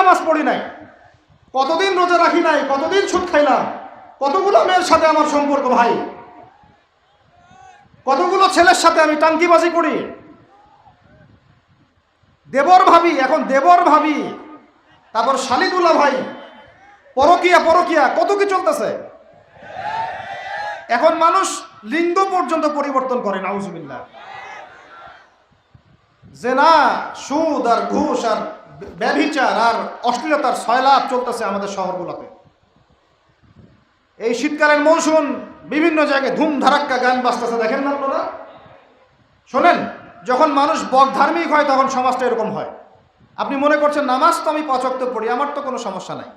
নামাজ পড়ি নাই, কতদিন রোজা রাখি নাই, কতদিন সুদ খাইলাম, কতগুলো মেয়ের সাথে আমার সম্পর্ক ভাই, কতগুলো ছেলের সাথে আমি টাঙ্কিবাজি করি, দেবর ভাবি, এখন দেবর ভাবি, তারপর শালিদুল্লাহ ভাই, পরকিয়া পরকিয়া কত কি চলতেছে। এখন মানুষ লিঙ্গ পর্যন্ত পরিবর্তন করে, নাউজুবিল্লাহ। জেনা, সুদ আর ঘুষ আর ব্যভিচার আর অশ্লীলতার সয়লাভ চলতেছে আমাদের শহরগুলোতে। এই শীতকালের মৌসুম বিভিন্ন জায়গায় ধুম ধারাক্কা গান বাজতেছে, দেখেন না আপনারা? শোনেন, যখন মানুষ বকধার্মিক হয় তখন সমাজটা এরকম হয়। আপনি মনে করছেন নামাজ তো আমি 5 ওয়াক্ত পড়ি, আমার তো কোনো সমস্যা নাই,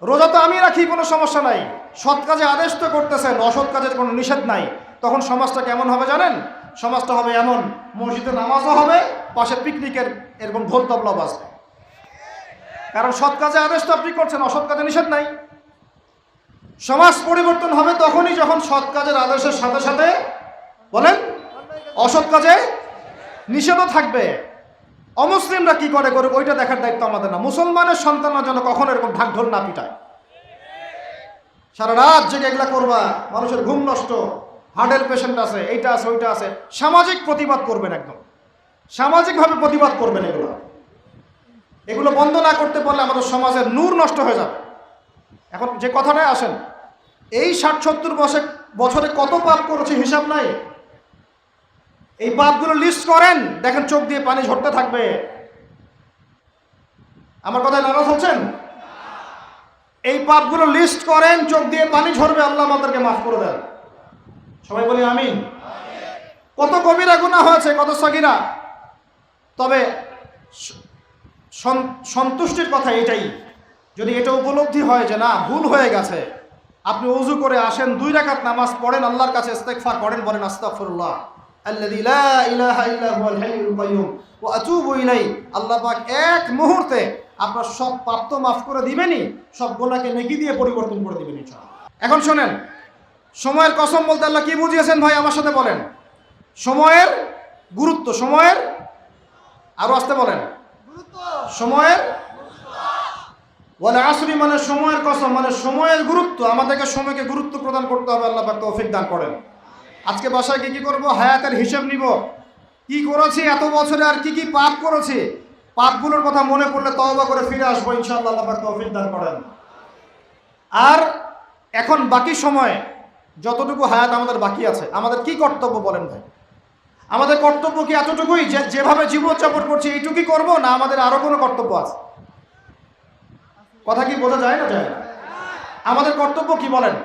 রোজা তো আমি রাখি, কোনো সমস্যা নাই, সৎ কাজে আদেশ তো করতেছেন, অসৎ কাজের কোনো নিষেধ নাই, তখন সমাজটা কেমন হবে জানেন? সমাজটা হবে এমন, মসজিদে নামাজও হবে, পাশে পিকনিকের এরকম ঢোল তবলা বাজবে। কারণ সৎ কাজে আদেশ তো আপনি করছেন, অসৎ কাজে নিষেধ নাই। সমাজ পরিবর্তন হবে তখনই যখন সৎ কাজের আদেশের সাথে সাথে বলেন অসৎ কাজে নিষেধও থাকবে। অমুসলিমরা কি করে করুক ওইটা দেখার দায়িত্ব আমাদের না। মুসলমানের সন্তানরা যেন কখনো এরকম ঢাক ঢোল না পিটায়, সারা রাত জেগে এগুলা করবা, মানুষের ঘুম নষ্ট, হার্টের পেশেন্ট আছে, এইটা আছে ওইটা আছে। সামাজিক প্রতিবাদ করবেন, একদম সামাজিকভাবে প্রতিবাদ করবেন। এগুলো বন্ধ না করতে পারলে আমাদের সমাজের নূর নষ্ট হয়ে যাবে। এখন যে কথাটায় আসেন, এই 60-70 বছরে কত পাপ করেছে হিসাব নাই। এই পাপগুলো লিস্ট করেন, দেখেন চোখ দিয়ে পানি ঝরতে থাকবে। আমার কথায় নারাজ হচ্ছেন? এই পাপগুলো লিস্ট করেন, চোখ দিয়ে পানি ঝরবে, আল্লাহ আমাদেরকে মাফ করে দেন। সবাই বলি আমিন। কত কবিরা গুনাহ হয়েছে, কত সগীরা। তবে সন্তুষ্টির কথা এটাই, যদি এটা উপলব্ধি হয় যে না ভুল হয়ে গেছে, আপনি ওযু করে আসেন, 2 রাকাত নামাজ পড়েন, আল্লাহর কাছে ইস্তেগফার করেন, বলেন আস্তাগফিরুল্লাহ আল্লাযী লা ইলাহা ইল্লা হুয়াল হাইয়ুল কাইয়্যুম ওয়া আতুবু ইলাইহি। আল্লাহ পাক এক মুহূর্তে আপনার সব পাপ তো মাফ করে দিবেনই, সব গুনাহকে নেকি দিয়ে পরিবর্তন করে দিবেন ইনশাআল্লাহ। এখন শুনেন, সময়ের কসম বলতে আল্লাহ কি বুঝিয়েছেন ভাই আমার সাথে বলেন? সময়ের গুরুত্ব, সময়ের, আরো আসতে বলেন, সময়ের, ওয়াল আসরি মানে সময়ের কসম, মানে সময়ের গুরুত্ব। আমাদেরকে সময়কে গুরুত্ব প্রদান করতে হবে, আল্লাহ পাক তৌফিক দান করেন। আজকে বাসায় কি করব? হায়াতের হিসাব নিব, কি করেছি এত বছরে, আর কি কি পাপ করেছি, পাপগুলোর কথা মনে পড়লে তওবা করে ফিরে আসবো ইনশাআল্লাহ, আল্লাহ পাক তৌফিক দান করেন। আর এখন বাকি সময় যতটুকু হায়াত আমাদের বাকি আছে, আমাদের কি কর্তব্য বলেন ভাই? আমাদের কর্তব্য কি এতটুকুই যেভাবে জীবনযাপন করছি এইটুকুই করব, না আমাদের আরো কোনো কর্তব্য আছে? কথা কি বোঝা যায় না যায় না? আমাদের কর্তব্য কি বলেন?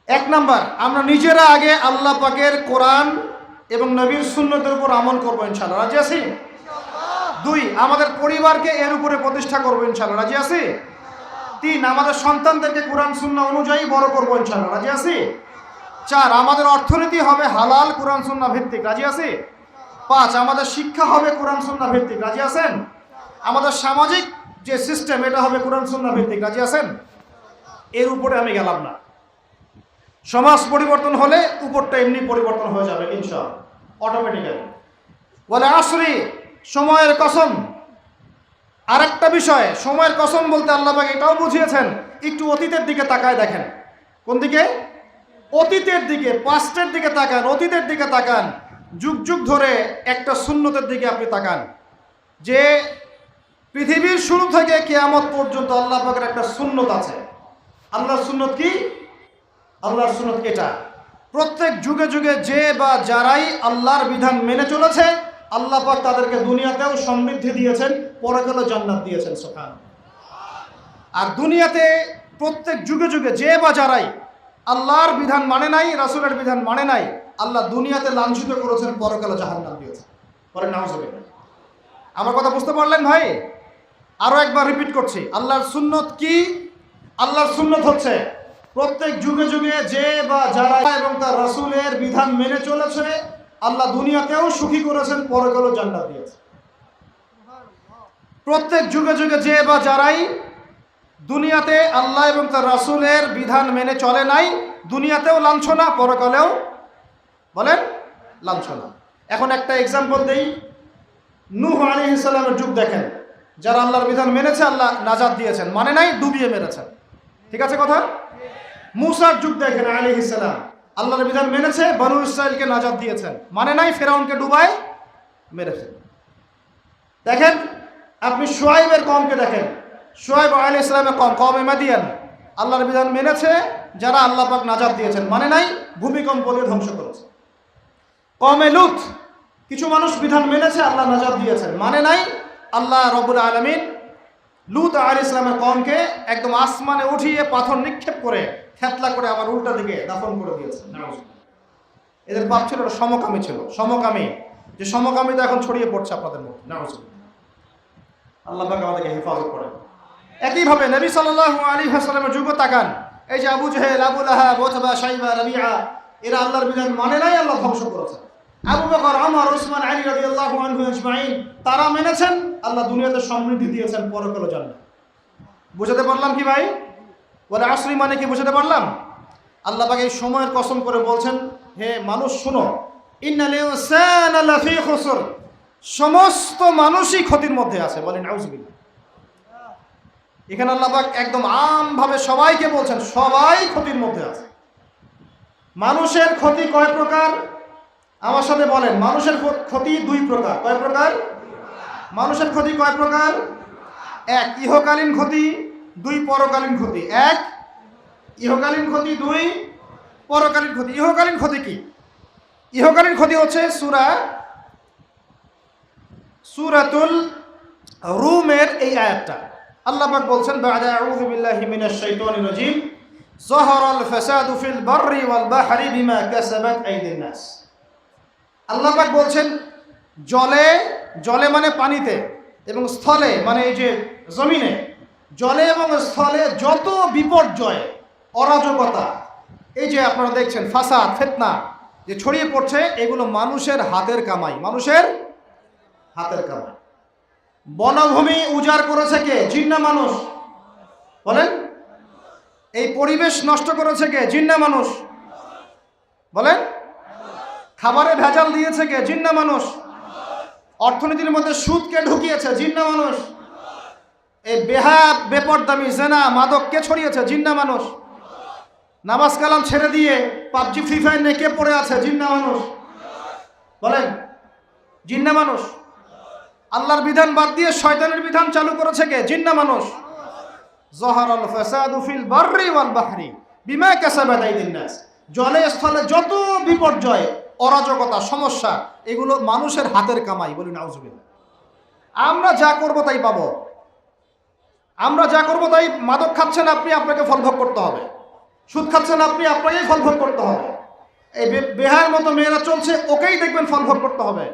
1 নাম্বার, আমরা নিজেরা আগে আল্লাহ পাকের কোরআন এবং নবীর সুন্নতের উপর আমল করবো ইনশাআল্লাহ, রাজি আছি? 2, আমাদের পরিবারকে এর উপরে প্রতিষ্ঠা করবো ইনশাআল্লাহ, রাজি আছি? 3, আমাদের সন্তানদেরকে কোরআন সুন্নাহ অনুযায়ী বড় করবো ইনশাআল্লাহ, রাজি আছি? 4, আমাদের অর্থনীতি হবে হালাল কোরআন সুন্নাহ ভিত্তিক, রাজি আছি? 5, আমাদের শিক্ষা হবে কোরআন সুন্নাহ ভিত্তিক, রাজি আছেন? আমাদের সামাজিক যে সিস্টেম এটা হবে কোরআন সুন্নাহ ভিত্তিক, রাজি আছেন? এর উপরে আমি গেলাম না। সমাজ পরিবর্তন হলে উপরটা এমনি পরিবর্তন হয়ে যাবে ইনশাআল্লাহ, অটোমেটিক্যালি। ওয়াল আসরি, সময়ের কসম। আরেকটা বিষয়, সময়ের কসম বলতে আল্লাহ পাক এটাও বুঝিয়েছেন, একটু অতীতের দিকে তাকায় দেখেন। কোন দিকে? অতীতের দিকে, পাস্টের দিকে তাকান, অতীতের দিকে তাকান। যুগ যুগ ধরে একটা সুন্নতের দিকে আপনি তাকান, যে পৃথিবীর শুরু থেকে কিয়ামত পর্যন্ত আল্লাহ পাকের একটা সুন্নত আছে। আল্লাহর সুন্নত কি? আল্লাহর সুন্নত এটা, প্রত্যেক যুগে যুগে যে বা যারাই আল্লাহর বিধান মেনে চলেছে, আল্লাহ পাক তাদেরকে দুনিয়াতেও সমৃদ্ধি দিয়েছেন, পরকালে জান্নাত দিয়েছেন, সুবহানাল্লাহ। আর দুনিয়াতে প্রত্যেক যুগে যুগে যে বা যারাই আল্লাহর বিধান মানে নাই, রাসূলের বিধান মানে নাই, আল্লাহ দুনিয়াতে লাঞ্ছিত করেছেন, পরকালে জাহান্নাম দিয়েছেন। বলেন নাউজুবিল্লাহ। আমার কথা বুঝতে পারলেন ভাই? আরো একবার রিপিট করছি, আল্লাহর সুন্নত কি? আল্লাহর সুন্নত হচ্ছে প্রত্যেক যুগে যুগে যে বা যারা এবং তার রাসূলের বিধান মেনে চলেছে, আল্লাহ দুনিয়াতেও সুখী করেছেন, পরকালেও জান্নাত দিয়েছেন। প্রত্যেক যুগে যুগে যে বা যারাই দুনিয়াতে আল্লাহ এবং তার রাসূলের বিধান মেনে চলে নাই, দুনিয়াতেও লাঞ্ছনা, পরকালেও বলেন লাঞ্ছনা। এখন একটা এক্সাম্পল দেই, নূহ আলাইহিস সালামের যুগ দেখেন, যারা আল্লাহর বিধান মেনেছে আল্লাহ নাজাত দিয়েছেন, মানে নাই ডুবিয়ে মেরেছেন। ঠিক আছে কথা? মুসার যুগ দেখেন আলাইহিস সালাম, আল্লাহর বিধান মেনেছে, বনু ইসরাইলকে নাজাত দিয়েছেন, মানে নাই ফেরাউনকে ডুবায় মেরেছেন। দেখেন আপনি শুআইবের কওমকে দেখেন, শুআইব আলাইহিস সালামের কওম, কওমে মাদিয়ান, আল্লাহর বিধান মেনেছে, যারা আল্লাহ পাক নাজাত দিয়েছেন, মানে নাই ভূমিকম্প দিয়ে ধ্বংস করেছে। কওমে লূত, কিছু মানুষ বিধান মেনেছে, আল্লাহ নাজাত দিয়েছেন, মানে নাই আল্লাহ রব্বুল আলামিন লূত আলাইহিস সালামের কওমকে একদম আসমানে উঠিয়ে পাথর নিক্ষেপ করে থেতলা করে আবার উল্টা দিকে দাফন করে দিয়েছেন। এদের পাপ ছিল, সমকামী ছিল, সমকামী, যে সমকামিতা এখন ছড়িয়ে পড়ছে আপনাদের মধ্যে। আল্লাহ পাক আমাদেরকে হেফাজত করেন। একইভাবে নবী সাল্লাল্লাহু আলাইহি ওয়াসাল্লামের যুগ তাকান, এই যে আবু জাহেল, আবু লাহাব, উতবা, শাইবা, রাবিআ, এরা আল্লাহর বিধান মানে নাই, আল্লাহ ধ্বংস করেছেন। আবু বকর, ওমর, ওসমান, আলী রাদিয়াল্লাহু আনহু আজমাইন, তারা মেনেছেন, আল্লাহ দুনিয়াতে সমৃদ্ধি দিয়েছেন, পরকালে জান্নাত। বুঝাতে পারলাম কি ভাই? ওয়াল আসরি মানে কি বুঝাতে পারলাম? আল্লাহ পাক এই সময়ের কসম করে বলছেন, হে মানুষ শুনো, ইন্নাল ইনসানা লাফি খুসর, সমস্ত মানুষই ক্ষতির মধ্যে আছে। বলেন নাউজুবিল্লাহ। এখানে আল্লাহ পাক একদম আমভাবে সবাইকে বলছেন, সবাই ক্ষতির মধ্যে আছে। মানুষের ক্ষতি কয় প্রকার? আমার সাথে বলেন, মানুষের ক্ষতি দুই প্রকার। কয় প্রকার? মানুষের ক্ষতি কয় প্রকার? এক, ইহকালীন ক্ষতি, দুই, পরকালীন ক্ষতি। এক, ইহকালীন ক্ষতি, দুই, পরকালীন ক্ষতি। ইহকালীন ক্ষতি কি? ইহকালীন ক্ষতি হচ্ছে সূরাতুল রুমের এই আয়াতটা। আল্লাহ পাক বলছেন, বা'দা আউযু বিল্লাহি মিনাশ শাইতানির রাজীম, যাহারাল ফাসাদু ফিল বাররি ওয়াল বাহরি বিমা কাসাবাত আইদিন নাস। আল্লাহ পাক বলছেন, জলে, জলে মানে পানিতে, এবং স্থলে মানে এই যে জমিনে, জলে এবং স্থলে যত বিপর্যয়, অরাজকতা, এই যে আপনারা দেখছেন ফাসাদ, ফিতনা যে ছড়িয়ে পড়ছে, এগুলো মানুষের হাতের কামাই, মানুষের হাতের কামাই। বনভূমি উজাড় করেছে কে? জিন না মানুষ? বলেন। এই পরিবেশ নষ্ট করেছে কে? জিন না মানুষ? বলেন। খাবারে ভেজাল দিয়েছে কে? জিন না মানুষ? অর্থনীতির মধ্যে সুদকে ঢুকিয়েছে, জিন না মানুষ? এই বেপরদামি, জেনা, মাদক কে ছড়িয়েছে? জিন না মানুষ? নামাজ কালাম ছেড়ে দিয়ে পাবজি, ফ্রি ফায়ার নিয়ে কে পড়ে আছে? জিন না মানুষ? বলেন, জিন না মানুষ? আল্লাহর বিধান বাদ দিয়ে শয়তানের বিধান চালু করেছে কে? জিন না মানুষ? যাহারাল ফাসাদু ফিল বাররি ওয়াল বাহরি বিমা কাসাবাত আইদিন নাস, জলে স্থলে যত বিপর্যয়, অরাজকতা, সমস্যা, এগুলো মানুষের হাতের কামাই। বলি নাউজুবিল্লাহ। আমরা যা করব তাই পাবো। আমরা যা করব তাই, মাদক খাচ্ছেন আপনি, আপনাকে ফলভোগ করতে হবে। সুদ খাচ্ছেন আপনি, আপনাকেই ফলভোগ করতে হবে। এই বেহার মতো মেয়েরা চলছে, ওকেই দেখবেন ফলভোগ করতে হবে।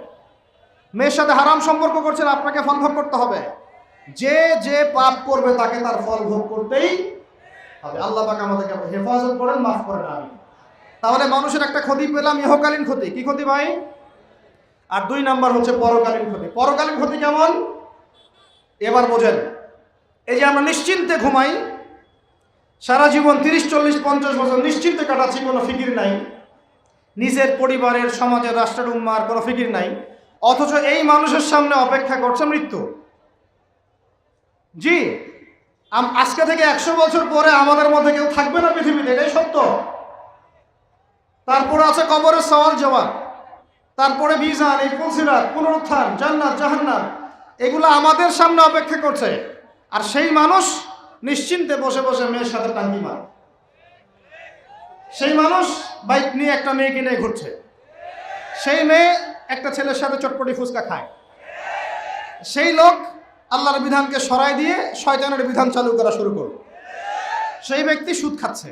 মেয়ের সাথে হারাম সম্পর্ক করছেন, আপনাকে ফলভোগ করতে হবে। যে যে পাপ করবে তাকে তার ফল ভোগ করতেই হবে। আল্লাহ পাক আমাদেরকে হেফাজত করেন, মাফ করেন। আমি তাহলে মানুষের একটা ক্ষতি পেলাম, ইহকালীন ক্ষতি। কি ক্ষতি ভাই? আর দুই নাম্বার হচ্ছে পরকালীন ক্ষতি। পরকালীন ক্ষতি কেমন? এবার বোঝেন। এই যে আমরা নিশ্চিন্তে ঘুমাই, সারা জীবন 30, 40, 50 বছর নিশ্চিন্তে কাটাচ্ছি, কোনো ফিকির নাই, নিজের পরিবারের, সমাজের, রাষ্ট্রের, উম্মার কোনো ফিকির নাই, অথচ এই মানুষের সামনে অপেক্ষা করছে মৃত্যু। জি, আজকে থেকে 100 বছর পরে আমাদের মধ্যে কেউ থাকবে না পৃথিবীতে, এটাই সত্য। তারপরে আছে কবরের সওয়াল জবাব, তারপরে মিজান, এই ফুলসিরাত, পুনরুত্থান, জান্নাত, জাহান্নাম, এগুলো আমাদের সামনে অপেক্ষা করছে। আর সেই মানুষ নিশ্চিন্তে বসে বসে মেয়ের সাথে টাঙ্গি মারে। সেই মানুষ বাইক নিয়ে একটা মেয়েকে নিয়ে ঘুরছে। সেই মেয়ে একটা ছেলের সাথে চটপটি ফুচকা খায়। সেই লোক আল্লাহর বিধানকে সরাই দিয়ে শয়তানের বিধান চালু করা শুরু করল। সেই ব্যক্তি সুদ খাচ্ছে।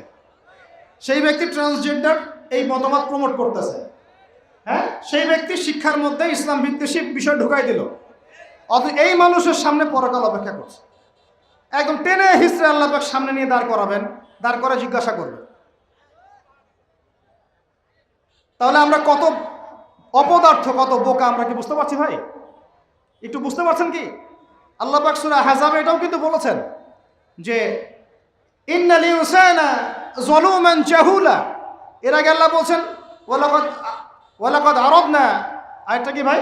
সেই ব্যক্তি ট্রান্সজেন্ডার এই মতবাদ প্রমোট করতেছে। হ্যাঁ, সেই ব্যক্তি শিক্ষার মধ্যে ইসলাম বিদ্বেষী বিষয় ঢুকাই দিল। অথচ এই মানুষের সামনে পরকাল অপেক্ষা করছে। একদম টেনে হিস্ট্রি আল্লাহ পাক সামনে নিয়ে দাঁড় করাবেন, দাঁড় করে জিজ্ঞাসা করবেন। তাহলে আমরা কত অপদার্থ, কত বোকা, আমরা কি বুঝতে পারছি ভাই? একটু বুঝতে পারছেন কি? আল্লাহ পাক সূরা আহজাবে এটাও কিন্তু বলেছেন যে ইন্নাল ইনসানা যালুমান জাহুলা। এর আগে আল্লাহ বলছেন ওয়ালাকাদ আরাদনা, আয়াতটা কি ভাই?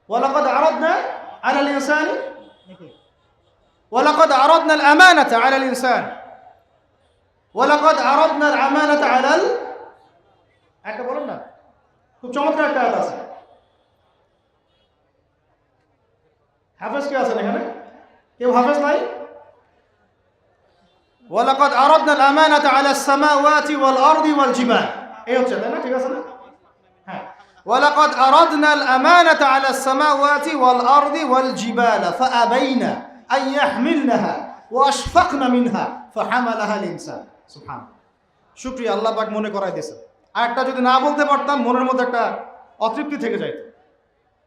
ওয়ালাকাদ আরাদনা আলাল ইনসানি ওয়ালাকাদ আরাদনাল আমানাতা আলাল ইনসান, ওয়ালাকাদ আরাদনাল আমানাতা আলাল, একটা বলেন না, খুব চমৎকার একটা আয়াত আছে। হাফেজ কে আছেন এখানে? কেউ হাফেজ নাই? ওয়ালাকাদ আরাদনাল আমানাতা আলাস সামাওয়াতি ওয়াল আরদি ওয়াল জিবাল, এই হচ্ছে, তাই না? ঠিক আছে না? হ্যাঁ, ওয়ালাকাদ আরাদনাল আমানাতা আলাস সামাওয়াতি ওয়াল আরদি ওয়াল জিবাল ফাআবাইনা আন ইয়াহমিলনাহা ওয়া আশফাকনা মিনহা ফাহামালাহাল ইনসান। সুবহানাল্লাহ, শুকরিয়া, আল্লাহ পাক মনে করাই দিয়েছেন। আরেকটা যদি না বলতে পারতাম মনের মধ্যে একটা অতৃপ্তি থেকে যাইত।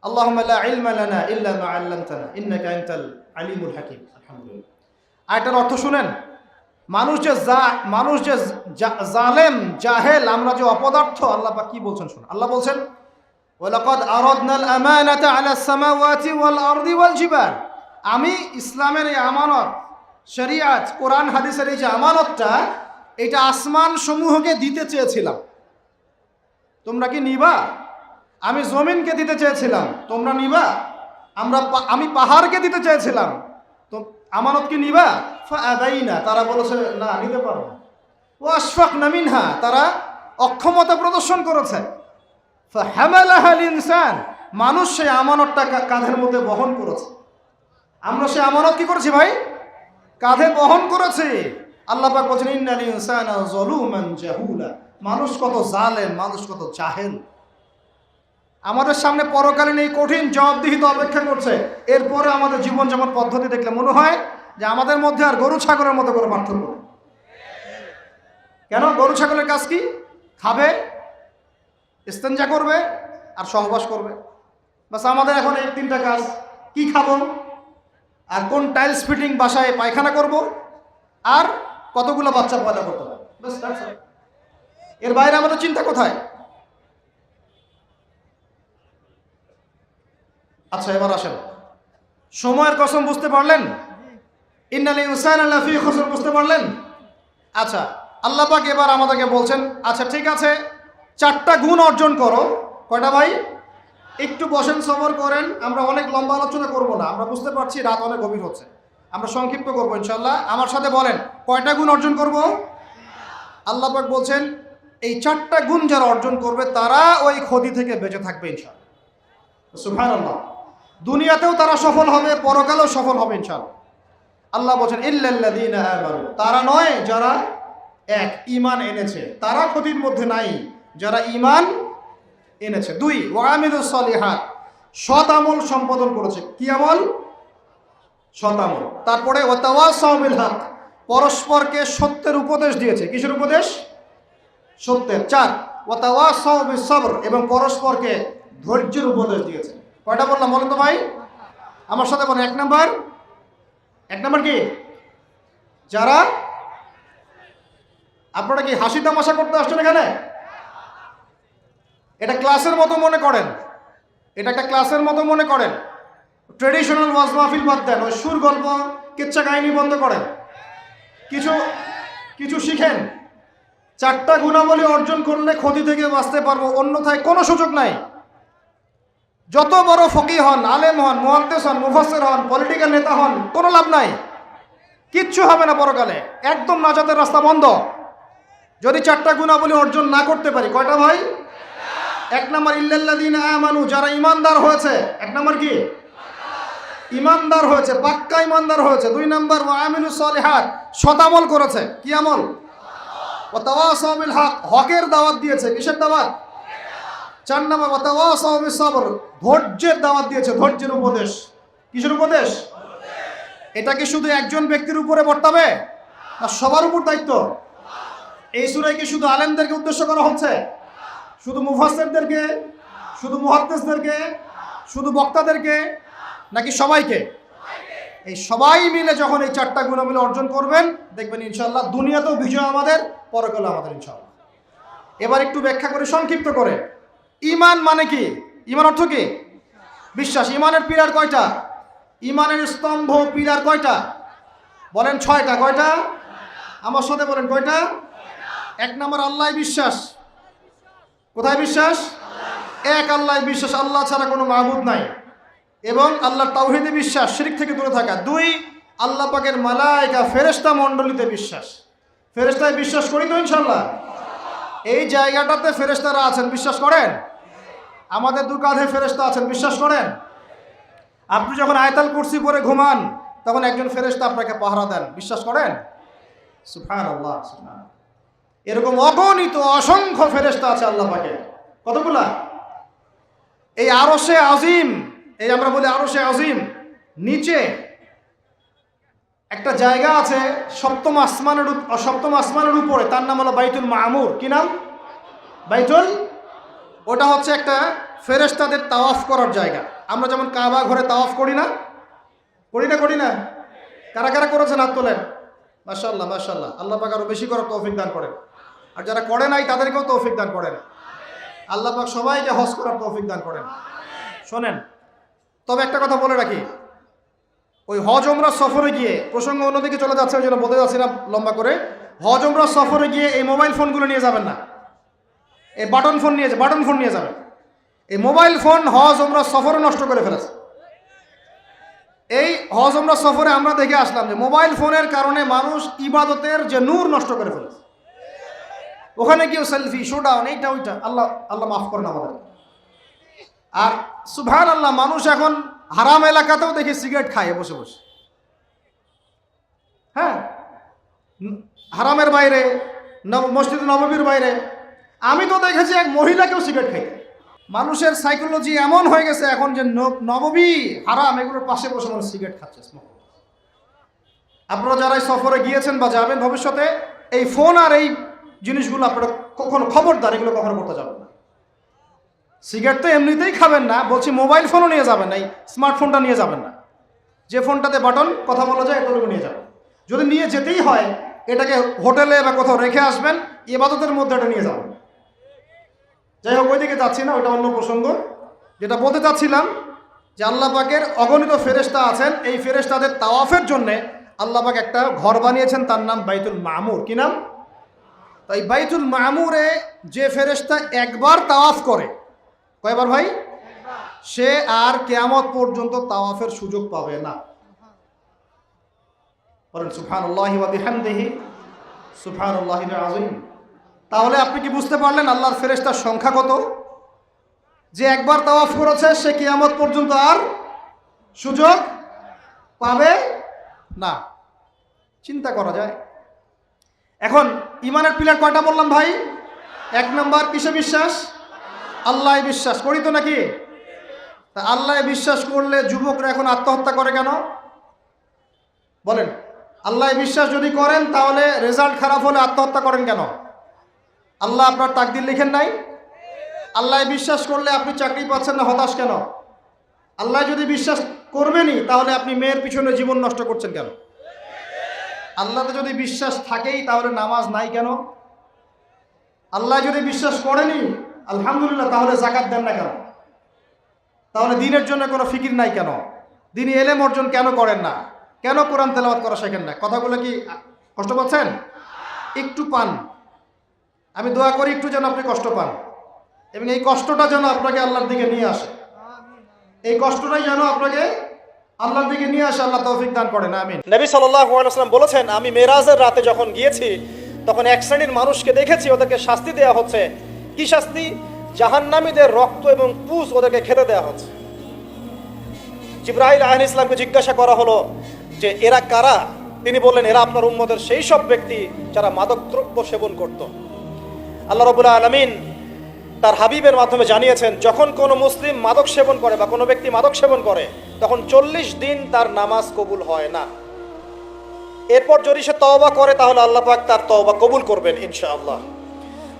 আল্লাহুম্মা লা ইলমা লানা ইল্লা মা আল্লামতানা ইন্নাকা আনতাল আলিমুল হাকিম। আলহামদুলিল্লাহ। আরেকটার অর্থ শুনেন, মানুষ যে জালেম জাহেল, আমরা যে অপদার্থ, আল্লাহ পাক কি বলছেন শুনুন। আল্লাহ বলছেন ওয়ালাকাদ আরাদনাল আমানাতা আলাস সামাওয়াতি ওয়াল আরদি ওয়াল জিবাল, আমি ইসলামের এই আমানত, শরিয়াত, কোরআন হাদিসের এই যে আমানতটা, এটা আসমান সমূহকে দিতে চেয়েছিলাম, তোমরা কি নিবা? আমি জমিনকে দিতে চেয়েছিলাম, তোমরা নিবা? আমি পাহাড়কে দিতে চেয়েছিলাম, তো আমানত কি নিবা? ফাআবাইনা, তারা বলেছে না, নিতে পারো না। ওয়া আশফাকনা মিনহা, তারা অক্ষমতা প্রদর্শন করেছে। ফাহামালাহাল ইনসান, মানুষ সেই আমানতটা কাঁধের মধ্যে বহন করেছে। আমরা সেই আমানত কি করেছি ভাই? কাঁধে বহন করেছি। আল্লাহ পাক বলেন ইন্নাল ইনসানা যালুমান জাহুলা, মানুষ কত জালেম, মানুষ কত জাহেল। আমাদের সামনে পরকালীন এই কঠিন জবাবদিহিতা অপেক্ষা করছে। এরপরে আমাদের জীবন যেমন পদ্ধতি দেখলে মনে হয় যে আমাদের মধ্যে আর গরু ছাগলের মধ্যে কোনো পার্থক্য নেই। কেন? গরু ছাগলের কাজ কি? খাবে, ইস্তেঞ্জা করবে আর সহবাস করবে, বাস। আমাদের এখন এই তিনটা কাজ, কি খাবো, আর কোন টাইলস ফিটিং বাসায় পায়খানা করব, আর কতগুলো বাচ্চা পয়দা করতে হবে, বাস। এর বাইরে আমাদের চিন্তা কোথায়? আচ্ছা, এবার আসেন, সময়ের কসম বুঝতে পারলেন? ইন্নাল ইনসানা লাফি খুসর বুঝতে পারলেন? আচ্ছা, আল্লাহ পাক এবার আমাদেরকে বলছেন, আচ্ছা ঠিক আছে, 4টা গুণ অর্জন করো। কয়টা ভাই? একটু বসেন, সবর করেন, আমরা অনেক লম্বা আলোচনা করব না, আমরা বুঝতে পারছি রাত অনেক গভীর হচ্ছে, আমরা সংক্ষিপ্ত করবো ইনশাল্লাহ। আমার সাথে বলেন, কয়টা গুণ অর্জন করব? আল্লাহ পাক বলছেন এই 4টা গুণ যারা অর্জন করবে তারা ওই ক্ষতি থেকে বেঁচে থাকবে ইনশাআল্লাহ। সুবহানাল্লাহ। দুনিয়াতেও তারা সফল হবে, পরকালেও সফল হবে ইনশাআল্লাহ। আল্লাহ বলছেন ইল্লাল্লাযীনা আমানু, তারা নয় যারা এক ঈমান এনেছে, তারা ক্ষতির মধ্যে নাই, যারা ঈমান এনেছে। 2 ওয়া আমিলুস সলিহাত, সৎ আমল সম্পাদন করেছে। কি আমল? সৎ আমল। তারপরে ওয়া তাওয়াসাউ বিল হক, পরস্পরকে সত্যের উপদেশ দিয়েছে। কিসের উপদেশ? সত্যের। 4 ওয়া তাওয়াসাউ বিস সবর, এবং পরস্পরকে ধৈর্যের উপদেশ দিয়েছে। কয়টা বললাম বলেন তো ভাই? আমার সাথে বলেন। 1 নাম্বার কি? যারা, আপনারা কি হাসি তামাশা করতে আসছেন এখানে? এটা ক্লাসের মতো মনে করেন, এটা একটা ক্লাসের মতো মনে করেন। ট্রেডিশনাল ওয়াজ মাহফিল বাদ দেন, ওই সুর গল্প কিচ্ছা কাহিনী বন্ধ করেন, কিছু শিখেন। 4টা গুণাবলী অর্জন করলে ক্ষতি থেকে বাঁচতে পারবো, অন্যথায় কোনো সুযোগ নাই। যত বড় ফকিহ হন, আলেম হন, মুহাদ্দিস হন, মুফাসসির হন, পলিটিক্যাল নেতা হন, কোনো লাভ নাই, কিচ্ছু হবে না পরকালে, একদম নাজাতের রাস্তা বন্ধ যদি 4টা গুণাবলী অর্জন না করতে পারি। কয়টা ভাই? 1 নাম্বার ইল্লাল্লাযীনা আমানু, যারা ঈমানদার হয়েছে। 1 নাম্বার কি? ঈমানদার হয়েছে, পাক্কা ঈমানদার হয়েছে। 2 নাম্বার ওয়া আমিলুস সলিহাত, সৎ আমল করেছে। কি আমল? ওয়া তাওয়াসাউ বিল হক, হকের দাওয়াত দিয়েছে। কিসের দাওয়াত? 4 নাম্বার ওয়া তাওয়াসাউ বিস সবর, ধৈর্যের দাওয়াত দিয়েছে, ধৈর্যের উপদেশ। কিসের উপদেশ? এটা কি শুধু একজন ব্যক্তির উপরে বর্তাবে না সবার উপর দায়িত্ব? এই সূরায় কি শুধু আলেমদেরকে উদ্দেশ্য করা হচ্ছে? শুধু মুফাসসিরদেরকে, শুধু মুহাদ্দিসদেরকে, শুধু বক্তাদেরকে, নাকি সবাইকে? এই সবাই মিলে যখন এই 4টা গুণাবলী অর্জন করবেন, দেখবেন ইনশাআল্লাহ দুনিয়াতেও বিজয় আমাদের, পরকালে আমাদের ইনশাআল্লাহ। এবার একটু ব্যাখ্যা করে, সংক্ষিপ্ত করে। ঈমান মানে কি? ঈমান অর্থ কি? বিশ্বাস। ঈমানের পিলার কয়টা? ঈমানের স্তম্ভ পিলার কয়টা? বলেন 6টা। কয়টা? আমার সাথে বলেন কয়টা? 1 নাম্বার আল্লাহ বিশ্বাস। কোথায় বিশ্বাস? এক আল্লাহ বিশ্বাস, আল্লাহ ছাড়া কোনো মাবুদ নাই। এবং আল্লাহর তাওহীদে বিশ্বাস, শিরক থেকে দূরে থাকা। 2, আল্লাহ পাকের মালায়েকা ফেরেশতা মণ্ডলীতে বিশ্বাস। ফেরেশতায় বিশ্বাস করি তো ইনশাআল্লাহ? এই জায়গাটাতে ফেরেশতারা আছেন, বিশ্বাস করেন? আমাদের 2 কাঁধে ফেরেশতা আছেন, বিশ্বাস করেন? আপনি যখন আয়াতুল কুরসি পড়ে ঘুমান তখন একজন ফেরেশতা আপনাকে পাহারা দেন, বিশ্বাস করেন? সুবহানাল্লাহ, সুবহানাল্লাহ। এরকম অগণিত অসংখ্য ফেরেশতা আছে আল্লাহ পাকের। কতগুলা? এই আরশে আজিম, এই আমরা বলি আরশে আজিম, নিচে একটা জায়গা আছে সপ্তম আসমানের উপরে, তার নাম হলো বাইতুল মামুর। কি নাম? বাইতুল। ওটা হচ্ছে একটা ফেরেশতাদের তাওয়াফ করার জায়গা। আমরা যেমন কাবা ঘরে তাওয়াফ করি না? করি না? কারা কারা করেছেন হাত তোলেন? মাশাআল্লাহ, মাশাআল্লাহ। আল্লাহ পাক আরো বেশি করার তৌফিক দান করেন। আর যারা করে নাই তাদেরকেও তৌফিক দান করেন। আল্লাহ পাক সবাইকে হজ করার তৌফিক দান করেন। শোনেন, তবে একটা কথা বলে রাখি, ওই হজ ওমরা সফরে গিয়ে, প্রসঙ্গ অন্যদিকে চলে যাচ্ছে ওই জন্য বলতে যাচ্ছি না লম্বা করে, হজ ওমরা সফরে গিয়ে এই মোবাইল ফোনগুলো নিয়ে যাবেন না। এই বাটন ফোন নিয়ে যাবেন। এই মোবাইল ফোন হজ ওমরা সফরে নষ্ট করে ফেলেছে। এই হজ ওমরা সফরে আমরা দেখে আসলাম যে মোবাইল ফোনের কারণে মানুষ ইবাদতের যে নূর নষ্ট করে ফেলেছে। ওখানে গিয়ে সেলফি, শোডাউন, এইটা ওইটা। আল্লাহ মাফ করেন আমাদের। আর সুবহানাল্লাহ, মানুষ এখন হারাম এলাকাতেও দেখি সিগারেট খায় বসে বসে। হ্যাঁ, হারামের বাইরে, মসজিদ নববীর বাইরে আমি তো দেখেছি এক মহিলাকেও সিগারেট খাইতে। মানুষের সাইকোলজি এমন হয়ে গেছে এখন যে নববী, হারাম, এগুলোর পাশে বসে মানুষ সিগারেট খাচ্ছে, স্মোক। আপনারা যারা সফরে গিয়েছেন বা যাবেন ভবিষ্যতে, এই ফোন আর এই জিনিসগুলো আপনারা কখনো, খবরদার, এগুলো কখনো করতে যাবেন না। সিগারেট তো এমনিতেই খাবেন না, বলছি মোবাইল ফোনও নিয়ে যাবেন না, এই স্মার্টফোনটা নিয়ে যাবেন না। যে ফোনটাতে বাটন কথা বলা যায় এতটুকু নিয়ে যাবেন। যদি নিয়ে যেতেই হয় এটাকে হোটেলে বা কোথাও রেখে আসবেন, ইবাদতের মধ্যে এটা নিয়ে যাবেন। যাই হোক, ওইদিকে যাচ্ছি না, ওইটা অন্য প্রসঙ্গ। যেটা বলতে চাচ্ছিলাম যে আল্লাহ পাকের অগণিত ফেরেশতা আছেন। এই ফেরেশতাদের তাওয়াফের জন্যে আল্লাহ পাক একটা ঘর বানিয়েছেন, তার নাম বাইতুল মামুর। কি নাম? তাই বাইতুল মামুরে যে ফেরেশতা একবার তাওয়াফ করে, কয়বার ভাই? সে আর কিয়ামত পর্যন্ত তাওয়াফের সুযোগ পাবে না। বলেন সুবহানাল্লাহি ওয়া বিহামদিহি, সুবহানাল্লাহিল আযীম। তাহলে আপনি কি বুঝতে পারলেন আল্লাহর ফেরেশতার সংখ্যা কত? যে একবার তাওয়াফ করেছে সে কিয়ামত পর্যন্ত আর সুযোগ পাবে না। চিন্তা করা যায়। এখন ইমানের পিলার কয়টা বললাম ভাই? 1 নাম্বার কিসে বিশ্বাস? আল্লাহ বিশ্বাস করি তো নাকি? তা আল্লাহ বিশ্বাস করলে যুবকরা এখন আত্মহত্যা করে কেন? বলেন, আল্লাহ বিশ্বাস যদি করেন তাহলে রেজাল্ট খারাপ হলে আত্মহত্যা করেন কেন? আল্লাহ আপনার তাকদির লিখেন নাই? আল্লাহ বিশ্বাস করলে আপনি চাকরি পাচ্ছেন না, হতাশ কেন? আল্লাহ যদি বিশ্বাস করবেনই তাহলে আপনি মেয়ের পিছনে জীবন নষ্ট করছেন কেন? আল্লাহতে যদি বিশ্বাস থাকেই তাহলে নামাজ নাই কেন? আল্লাহ যদি বিশ্বাস করেনি আলহামদুলিল্লাহ, তাহলে যাকাত দেন না কেন? তাহলে দ্বীনের জন্য কোনো ফিকির নাই কেন? দ্বীনি এলেম অর্জন কেন করেন না? কেন কোরআন তেলাওয়াত করা শেখেন না? কথাগুলো কি কষ্ট পাচ্ছেন? একটু পান। আমি দোয়া করি একটু যেন আপনি কষ্ট পান, এবং এই কষ্টটা যেন আপনাকে আল্লাহর দিকে নিয়ে আসে। এই কষ্টটাই যেন আপনাকে আল্লাহর দিকে নিয়ে আসে। আল্লাহ তৌফিক দান করেন, আমিন। নবী সাল্লাল্লাহু আলাইহি ওয়াসাল্লাম বলেছেন, আমি মেরাজের রাতে যখন গিয়েছি তখন এক শ্রেণীর মানুষকে দেখেছি, ওদেরকে শাস্তি দেওয়া হচ্ছে। কি শাস্তি? জাহান্নামীদের রক্ত এবং পুঁজ ওদেরকে খেতে দেওয়া হচ্ছে। জিবরাইল আলাইহিস সালামকে জিজ্ঞাসা করা হলো যে এরা কারা? তিনি বললেন, এরা আপনার উম্মতের সেই সব ব্যক্তি যারা মাদকদ্রব্য সেবন করত। আল্লাহ রাব্বুল আলামিন তার হাবিবের মাধ্যমে জানিয়েছেন, যখন কোনো মুসলিম মাদক সেবন করে বা কোনো ব্যক্তি মাদক সেবন করে তখন 40 দিন তার নামাজ কবুল হয় না। এরপর যদি সে তওবা করে তাহলে আল্লাহ পাক তার তওবা কবুল করবেন ইনশাআল্লাহ।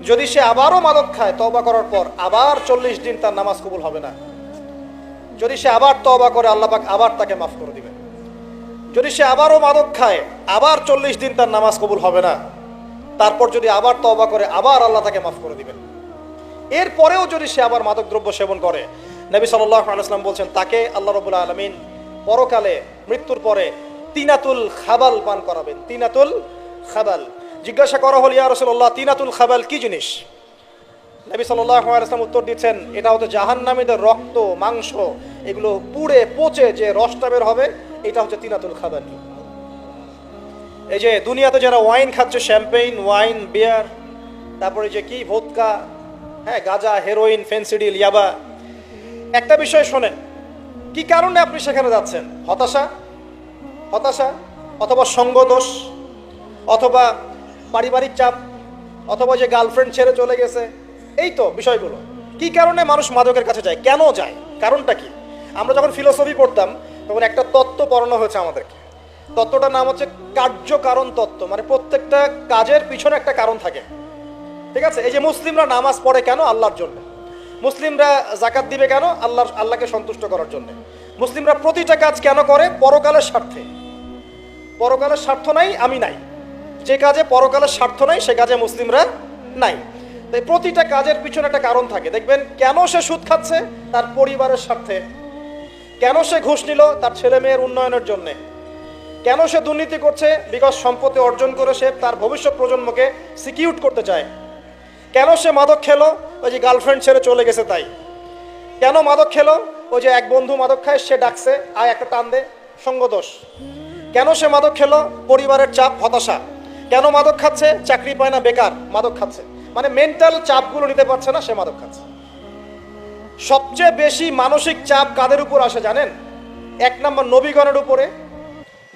যদি সে আবারও মাদক খায় তওবা করার পর, আবার 40 দিন তার নামাজ কবুল হবে না। যদি সে আবার তওবা করে আল্লাহ পাক আবার তাকে মাফ করে দিবেন। যদি সে আবারও মাদক খায় আবার 40 দিন তার নামাজ কবুল হবে না। তারপর যদি আবার তওবা করে আবার আল্লাহ তাকে মাফ করে দিবেন। এরপরেও যদি সে আবার মাদকদ্রব্য সেবন করে, নবী সাল্লাল্লাহু আলাইহি ওয়াসাল্লাম বলছেন তাকে আল্লাহ রাব্বুল আলামিন পরকালে মৃত্যুর পরে তিনাতুল খাবাল পান করাবেন। তিনাতুল খাবাল। জিজ্ঞাসা করা হল, ইয়া রাসূলুল্লাহ, তিনাতুল খাবাল কি জিনিস? নবী সাল্লাল্লাহু আলাইহি ওয়াসাল্লাম উত্তর দিচ্ছেন, এটা হচ্ছে জাহান্নামীদের রক্ত মাংস এগুলো পুড়ে পচে যে রসটা বের হবে, এটা হচ্ছে তিনাতুল খাদানি। এই যে দুনিয়াতে যারা ওয়াইন খাচ্ছে, শ্যাম্পেইন, ওয়াইন, বিয়ার, তারপরে যে কি ভোদকা, হ্যাঁ, গাঁজা, হেরোইন, ফেন্সিডিল, ইয়াবা, একটা বিষয় শোনেন, কি কারণে আপনি সেখানে যাচ্ছেন? হতাশা অথবা সঙ্গদোষ অথবা পারিবারিক চাপ অথবা যে গার্লফ্রেন্ড ছেড়ে চলে গেছে, এই তো বিষয়গুলো। কি কারণে মানুষ মাদকের কাছে যায়, কেন যায়, কারণটা কি? আমরা যখন ফিলোসফি পড়তাম তখন একটা তত্ত্ব পড়ানো হয়েছে আমাদেরকে। তত্ত্বটার নাম হচ্ছে কার্যকারণ তত্ত্ব, মানে প্রত্যেকটা কাজের পিছনে একটা কারণ থাকে, ঠিক আছে? এই যে মুসলিমরা নামাজ পড়ে কেন? আল্লাহর জন্য। মুসলিমরা জাকাত দিবে কেন? আল্লাহকে সন্তুষ্ট করার জন্য। মুসলিমরা প্রতিটা কাজ কেন করে? পরকালের স্বার্থে। পরকালের স্বার্থ নাই, আমি নাই। যে কাজে পরকালের স্বার্থ নাই সে কাজে মুসলিমরা নাই। তাই প্রতিটা কাজের পিছনে একটা কারণ থাকে। দেখবেন কেন সে সুদ খাচ্ছে? তার পরিবারের স্বার্থে। কেন সে ঘুষ নিল? তার ছেলে মেয়ের উন্নয়নের জন্য। কেন সে দুর্নীতি করছে? বিকজ সম্পত্তি অর্জন করে সে তার ভবিষ্যৎ প্রজন্মকে সিকিউর করতে চায়। কেন সে মাদক খেলো? ওই যে গার্লফ্রেন্ড ছেড়ে চলে গেছে তাই। কেন মাদক খেলো? ওই যে এক বন্ধু মাদক খায়, সে ডাকছে, আয় একটা টান দে, সঙ্গদোষ। কেন সে মাদক খেলো? পরিবারের চাপ, হতাশা। কেন মাদক খাচ্ছে? চাকরি পায় না, বেকার, মাদক খাচ্ছে। মানে মেন্টাল চাপগুলো নিতে পারছে না, সে মাদক খাচ্ছে। সবচেয়ে বেশি মানসিক চাপ কাদের উপর আসে জানেন? 1 নম্বর নবীগণের উপরে,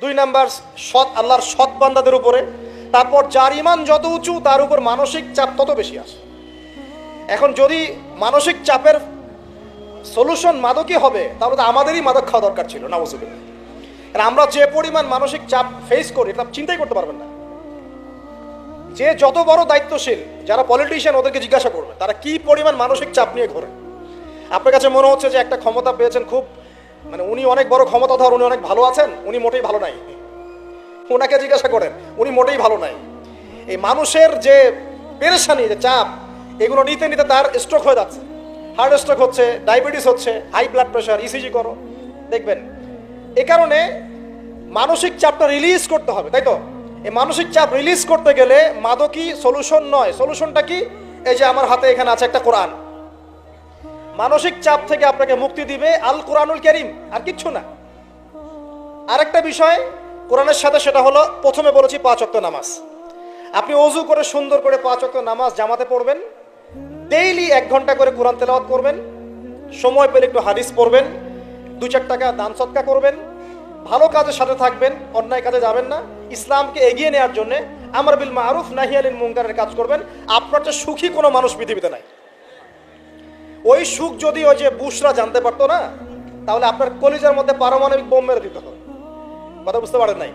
2 নম্বর আল্লাহর সৎ বান্দাদের উপরে, তারপর যার ঈমান যত উঁচু তার উপর মানসিক চাপ তত বেশি আসে। এখন যদি মানসিক চাপের সলিউশন মাদকই হবে, তাহলে তো আমাদেরই মাদক খাওয়া দরকার ছিল, নাউযুবিল্লাহ। কারণ আমরা যে পরিমাণ মানসিক চাপ ফেস করি এটা চিন্তাই করতে পারবেন না। যে যত বড় দায়িত্বশীল, যারা পলিটিশিয়ান, ওদেরকে জিজ্ঞাসা করবে তারা কি পরিমাণ মানসিক চাপ নিয়ে ঘোরে। আপনার কাছে মনে হচ্ছে যে একটা ক্ষমতা পেয়েছেন, খুব মানে উনি অনেক বড় ক্ষমতাধর, উনি অনেক ভালো আছেন, উনি মোটেই ভালো নাই। ওনাকে জিজ্ঞাসা করেন, উনি মোটেই ভালো নাই। এই মানুষের যে পেরেশানি, যে চাপ, এগুলো নিতে নিতে তার স্ট্রোক হয়ে যাচ্ছে, হার্ট স্ট্রোক হচ্ছে, ডায়াবেটিস হচ্ছে, হাই ব্লাড প্রেশার, ইসিজি করো, দেখবেন। এ কারণে মানসিক চাপটা রিলিজ করতে হবে, তাই তো? এই মানসিক চাপ রিলিজ করতে গেলে মাদকই সলিউশন নয়। সলিউশনটা কি? এই যে আমার হাতে এখানে আছে একটা কোরআন। মানসিক চাপ থেকে আপনাকে মুক্তি দিবে আল কোরআনুল কারীম, আর কিচ্ছু না। আরেকটা বিষয় কোরআনের সাথে, সেটা হলো প্রথমে বলেছি 5 ওয়াক্ত নামাজ। আপনি ওযু করে সুন্দর করে 5 ওয়াক্ত নামাজ জামাতে পড়বেন, ডেইলি 1 ঘন্টা করে কোরআন তেলাওয়াত করবেন, সময় পেলে একটু হাদিস পড়বেন, 2-4 টাকা দান সদকা করবেন, ভালো কাজের সাথে থাকবেন, অন্যায় কাজে যাবেন না, ইসলামকে এগিয়ে নেওয়ার জন্য আমর বিল মারুফ নাহি আনিল মুনকারের কাজ করবেন। আপনার চেয়ে সুখী কোনো মানুষ পৃথিবীতে নাই। ওই সুখ যদি ওই যে বুশরা জানতে পারতো না, তাহলে আপনার কলিজার মধ্যে পারমাণবিক বোম মেরে দিতে হবে। কথা বুঝতে পারেন নাই?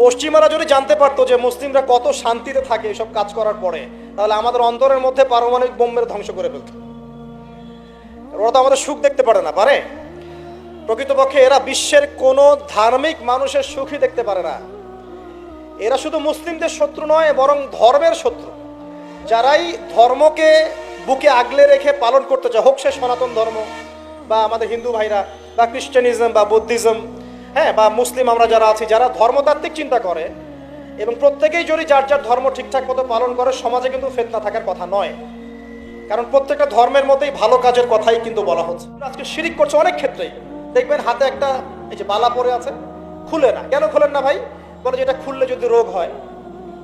পশ্চিমারা যদি জানতে পারতো যে মুসলিমরা কত শান্তিতে থাকে এসব কাজ করার পরে, তাহলে আমাদের অন্তরের মধ্যে পারমাণবিক বোম মেরে ধ্বংস করে ফেলত। ওরা তো আমাদের সুখ দেখতে পারে না, পারে? প্রকৃতপক্ষে এরা বিশ্বের কোনো ধার্মিক মানুষের সুখই দেখতে পারে না। এরা শুধু মুসলিমদের শত্রু নয়, বরং ধর্মের শত্রু। যারাই ধর্মকে বুকে আগলে রেখে পালন করতে চায়, হোক সে সনাতন ধর্ম বা আমাদের হিন্দু ভাইরা বা খ্রিস্টানিজম বা বুদ্ধিজম, হ্যাঁ, বা মুসলিম আমরা যারা আছি, যারা ধর্মতাত্ত্বিক চিন্তা করে এবং প্রত্যেকেই যদি যার যার ধর্ম ঠিকঠাক মতো পালন করে, সমাজে কিন্তু ফিতনা থাকার কথা নয়। কারণ প্রত্যেকটা ধর্মের মধ্যেই ভালো কাজের কথাই কিন্তু বলা হচ্ছে। আজকে শিরিক করছে অনেক ক্ষেত্রেই। দেখবেন হাতে একটা এই যে বালা পরে আছে, খুলে না। কেন খুলেন না ভাই? বলে যে এটা খুললে যদি রোগ হয়।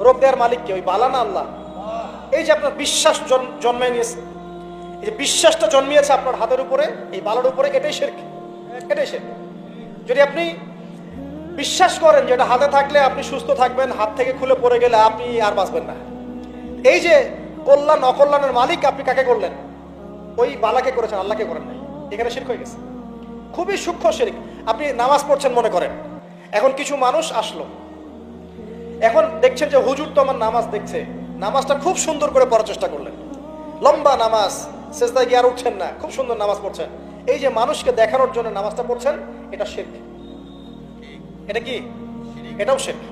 রোগ দেওয়ার মালিক কে? ওই বালা না আল্লাহ? এই যে আপনার বিশ্বাস জন্মে নিয়েছে, এই যে বিশ্বাসটা জন্মিয়েছে আপনার হাতের উপরে, এই বালার উপরে, এটাই শিরক, এটাই শিরক। যদি আপনি বিশ্বাস করেন যে এটা হাতে থাকলে আপনি সুস্থ থাকবেন, হাত থেকে খুলে পড়ে গেলে আপনি আর বাঁচবেন না, এই যে কল্যাণ অকল্যাণের মালিক আপনি কাকে করলেন? ওই বালাকে করেছেন, আল্লাহকে করেন নাই। এখানে শিরক হয়ে গেছে, খুবই সূক্ষ্ম শিরক। আপনি নামাজ পড়ছেন মনে করেন, এখন কিছু মানুষ আসলো, এখন দেখছেন যে হুজুর তো আমার নামাজ দেখছে, নামাজটা খুব সুন্দর করে পড়ার চেষ্টা করলেন, লম্বা নামাজ, সেজদায় গিয়ে আর উঠছেন না, খুব সুন্দর নামাজ পড়ছেন। এই যে মানুষকে দেখানোর জন্য নামাজটা পড়ছেন, এটা শিরক। এটা কি? এটাও শিরক।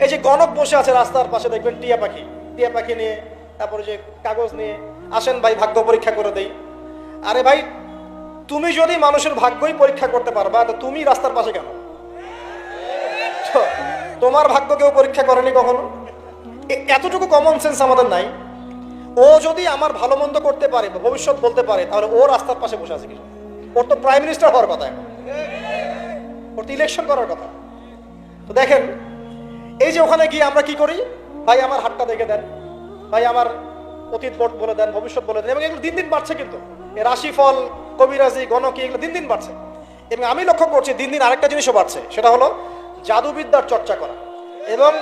এই যে গণক বসে আছে রাস্তার পাশে, দেখবেন টিয়া পাখি নিয়ে, তারপরে যে কাগজ নিয়ে, আসেন ভাই ভাগ্য পরীক্ষা করে দেই। আরে ভাই, তুমি যদি মানুষের ভাগ্যই পরীক্ষা করতে পারবা, তো তুমি রাস্তার পাশে কেন? তোমার ভাগ্য কেউ পরীক্ষা করেনি কখনো? এতটুকু কমন সেন্স আমাদের নাই। ও যদি আমার ভালো মন্দ করতে পারে বা ভবিষ্যৎ বলতে পারে, তাহলে ও রাস্তার পাশে বসে আছে কিছু। ওর তো প্রাইম মিনিস্টার হওয়ার কথা, এখন ওর তো ইলেকশন করার কথা। তো দেখেন, এই যে ওখানে গিয়ে আমরা কি করি, ভাই আমার হাতটা দেখে দেন, ভাই আমার অতীত বলে দেন, ভবিষ্যৎ বলে দেন, এবং এগুলো দিন দিন বাড়ছে। কিন্তু এর রাশিফল, কবিরাজি, গণকি, এগুলো দিন দিন বাড়ছে। এবং আমি লক্ষ্য করছি দিন দিন আরেকটা জিনিসও বাড়ছে, সেটা হলো জাদুবিদ্যার চর্চা করা। এবং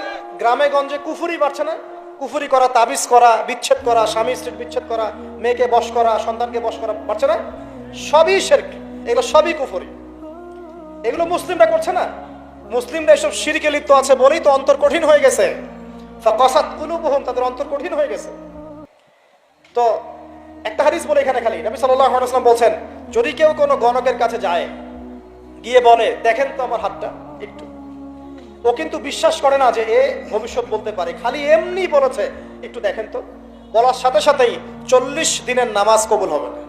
গ্রামে গঞ্জে কুফুরি বাড়ছে না? কুফুরি করা, তাবিজ করা, বিচ্ছেদ করা, স্বামী স্ত্রীর বিচ্ছেদ করা, মেয়েকে বশ করা, সন্তানকে বশ করা বাড়ছে না? সবই শিরক, এগুলো সবই কুফুরি। এগুলো মুসলিমরা করছে না। মুসলিমরা এসব শিরকে লিপ্ত আছে বলেই তো অন্তর কঠিন হয়ে গেছে। ফাকাসাত কুলুবুহুম, তাদের অন্তর কঠিন হয়ে গেছে। তো একটা হাদিস বলে এখানে খালি, নবী সাল্লাল্লাহু আলাইহি ওয়াসাল্লাম বলছেন, যদি কেউ কোনো গণকের কাছে যায়, গিয়ে বলে দেখেন তো আমার হাতটা একটু, ও কিন্তু বিশ্বাস করে না যে এ ভবিষ্যৎ বলতে পারে, খালি এমনি বলেছে একটু দেখেন তো, বলার সাথে সাথেই 40 দিনের নামাজ কবুল হবে না।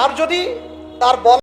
আর যদি তার বলা